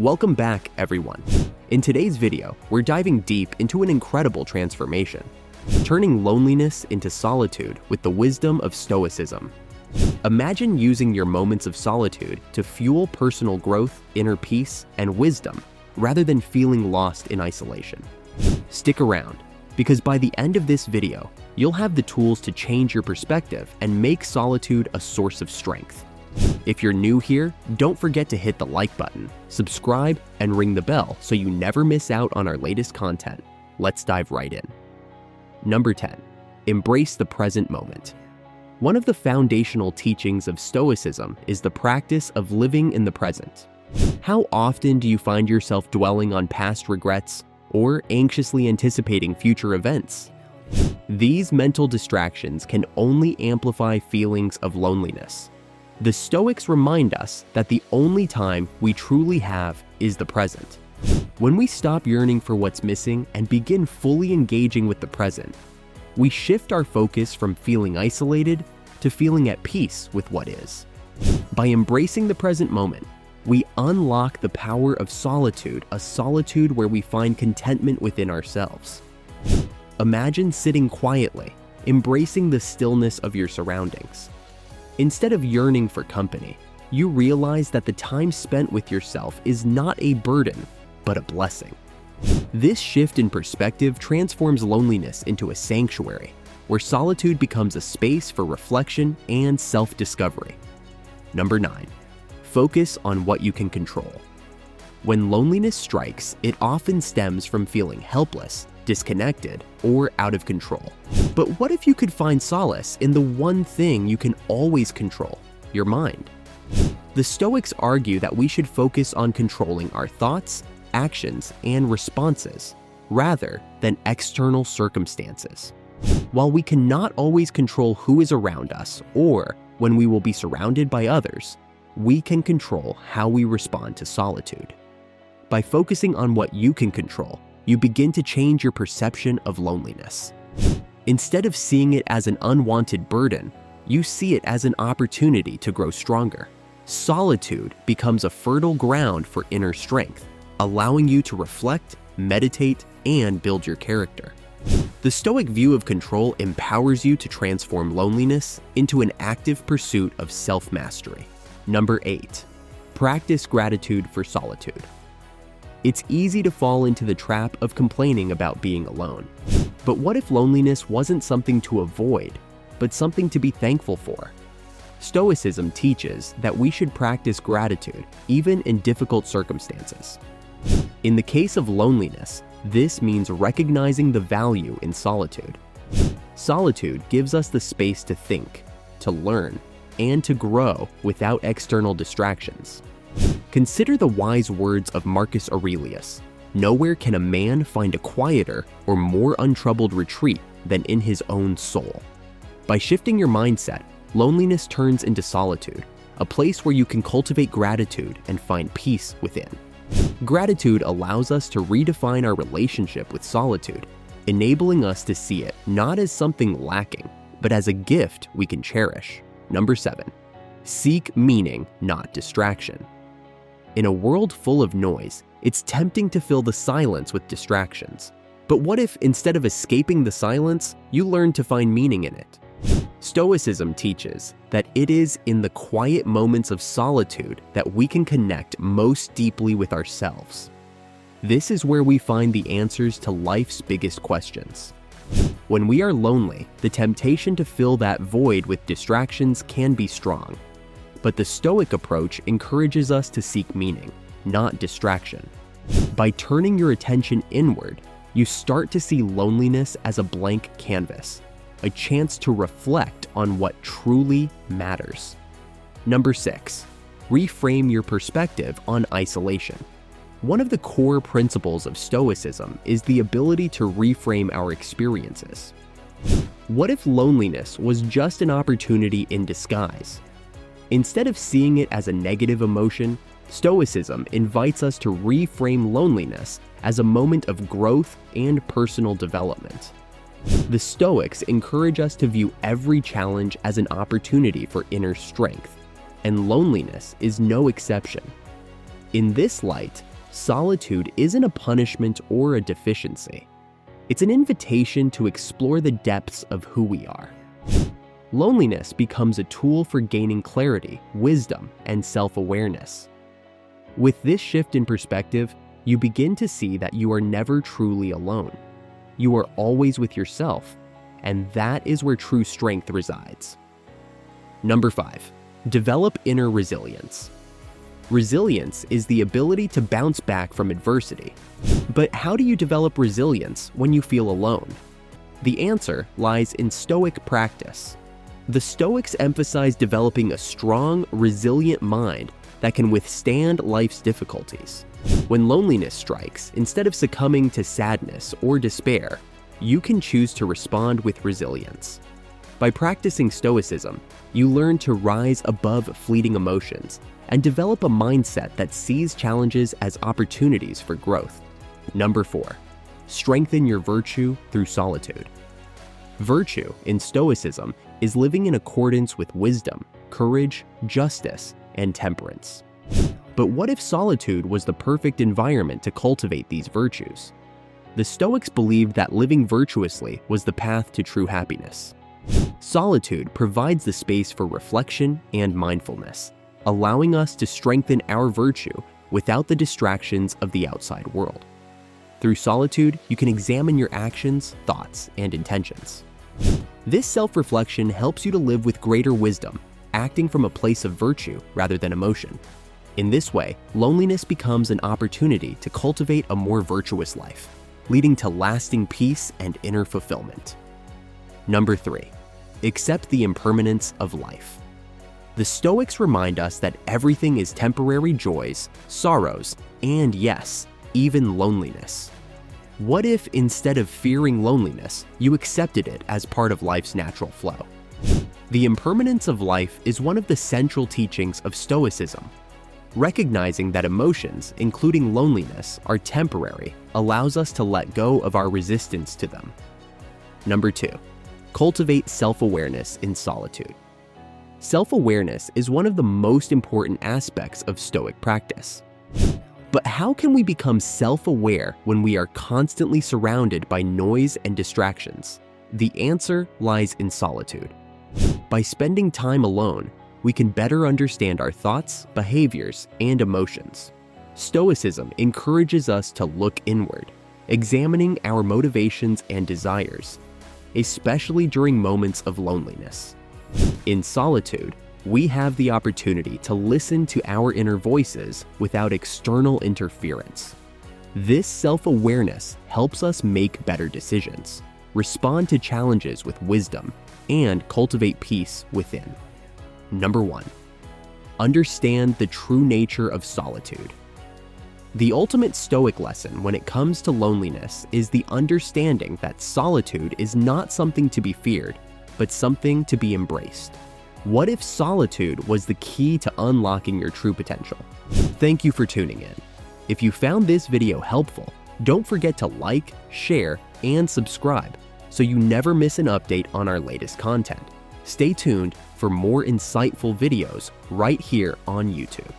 Welcome back, everyone. In today's video, we're diving deep into an incredible transformation, turning loneliness into solitude with the wisdom of Stoicism. Imagine using your moments of solitude to fuel personal growth, inner peace, and wisdom, rather than feeling lost in isolation. Stick around, because by the end of this video, you'll have the tools to change your perspective and make solitude a source of strength. If you're new here, don't forget to hit the like button, subscribe, and ring the bell so you never miss out on our latest content. Let's dive right in. Number 10. Embrace the present moment. One of the foundational teachings of Stoicism is the practice of living in the present. How often do you find yourself dwelling on past regrets or anxiously anticipating future events? These mental distractions can only amplify feelings of loneliness. The Stoics remind us that the only time we truly have is the present. When we stop yearning for what's missing and begin fully engaging with the present, we shift our focus from feeling isolated to feeling at peace with what is. By embracing the present moment, we unlock the power of solitude, a solitude where we find contentment within ourselves. Imagine sitting quietly, embracing the stillness of your surroundings. Instead of yearning for company, you realize that the time spent with yourself is not a burden, but a blessing. This shift in perspective transforms loneliness into a sanctuary, where solitude becomes a space for reflection and self-discovery. Number 9. Focus on what you can control. When loneliness strikes, it often stems from feeling helpless, disconnected, or out of control. But what if you could find solace in the one thing you can always control, your mind? The Stoics argue that we should focus on controlling our thoughts, actions, and responses, rather than external circumstances. While we cannot always control who is around us or when we will be surrounded by others, we can control how we respond to solitude. By focusing on what you can control, you begin to change your perception of loneliness. Instead of seeing it as an unwanted burden, you see it as an opportunity to grow stronger. Solitude becomes a fertile ground for inner strength, allowing you to reflect, meditate, and build your character. The Stoic view of control empowers you to transform loneliness into an active pursuit of self-mastery. Number 8. Practice gratitude for solitude. It's easy to fall into the trap of complaining about being alone. But what if loneliness wasn't something to avoid, but something to be thankful for? Stoicism teaches that we should practice gratitude even in difficult circumstances. In the case of loneliness, this means recognizing the value in solitude. Solitude gives us the space to think, to learn, and to grow without external distractions. Consider the wise words of Marcus Aurelius. Nowhere can a man find a quieter or more untroubled retreat than in his own soul. By shifting your mindset, loneliness turns into solitude, a place where you can cultivate gratitude and find peace within. Gratitude allows us to redefine our relationship with solitude, enabling us to see it not as something lacking, but as a gift we can cherish. Number 7. Seek meaning, not distraction. In a world full of noise, it's tempting to fill the silence with distractions. But what if, instead of escaping the silence, you learn to find meaning in it? Stoicism teaches that it is in the quiet moments of solitude that we can connect most deeply with ourselves. This is where we find the answers to life's biggest questions. When we are lonely, the temptation to fill that void with distractions can be strong. But the Stoic approach encourages us to seek meaning, not distraction. By turning your attention inward, you start to see loneliness as a blank canvas, a chance to reflect on what truly matters. Number 6. Reframe your perspective on isolation. One of the core principles of Stoicism is the ability to reframe our experiences. What if loneliness was just an opportunity in disguise? Instead of seeing it as a negative emotion, Stoicism invites us to reframe loneliness as a moment of growth and personal development. The Stoics encourage us to view every challenge as an opportunity for inner strength, and loneliness is no exception. In this light, solitude isn't a punishment or a deficiency. It's an invitation to explore the depths of who we are. Loneliness becomes a tool for gaining clarity, wisdom, and self-awareness. With this shift in perspective, you begin to see that you are never truly alone. You are always with yourself, and that is where true strength resides. Number 5, develop inner resilience. Resilience is the ability to bounce back from adversity. But how do you develop resilience when you feel alone? The answer lies in Stoic practice. The Stoics emphasize developing a strong, resilient mind that can withstand life's difficulties. When loneliness strikes, instead of succumbing to sadness or despair, you can choose to respond with resilience. By practicing Stoicism, you learn to rise above fleeting emotions and develop a mindset that sees challenges as opportunities for growth. Number 4, strengthen your virtue through solitude. Virtue in Stoicism is living in accordance with wisdom, courage, justice, and temperance. But what if solitude was the perfect environment to cultivate these virtues? The Stoics believed that living virtuously was the path to true happiness. Solitude provides the space for reflection and mindfulness, allowing us to strengthen our virtue without the distractions of the outside world. Through solitude, you can examine your actions, thoughts, and intentions. This self-reflection helps you to live with greater wisdom, acting from a place of virtue rather than emotion. In this way, loneliness becomes an opportunity to cultivate a more virtuous life, leading to lasting peace and inner fulfillment. Number 3, accept the impermanence of life. The Stoics remind us that everything is temporary joys, sorrows, and yes, even loneliness. What if instead of fearing loneliness, you accepted it as part of life's natural flow? The impermanence of life is one of the central teachings of Stoicism. Recognizing that emotions, including loneliness, are temporary allows us to let go of our resistance to them. Number 2, cultivate self-awareness in solitude. Self-awareness is one of the most important aspects of Stoic practice. But how can we become self-aware when we are constantly surrounded by noise and distractions? The answer lies in solitude. By spending time alone, we can better understand our thoughts, behaviors, and emotions. Stoicism encourages us to look inward, examining our motivations and desires, especially during moments of loneliness. In solitude, we have the opportunity to listen to our inner voices without external interference. This self-awareness helps us make better decisions, respond to challenges with wisdom, and cultivate peace within. Number 1, understand the true nature of solitude. The ultimate Stoic lesson when it comes to loneliness is the understanding that solitude is not something to be feared, but something to be embraced. What if solitude was the key to unlocking your true potential? Thank you for tuning in. If you found this video helpful, don't forget to like, share, and subscribe so you never miss an update on our latest content. Stay tuned for more insightful videos right here on YouTube.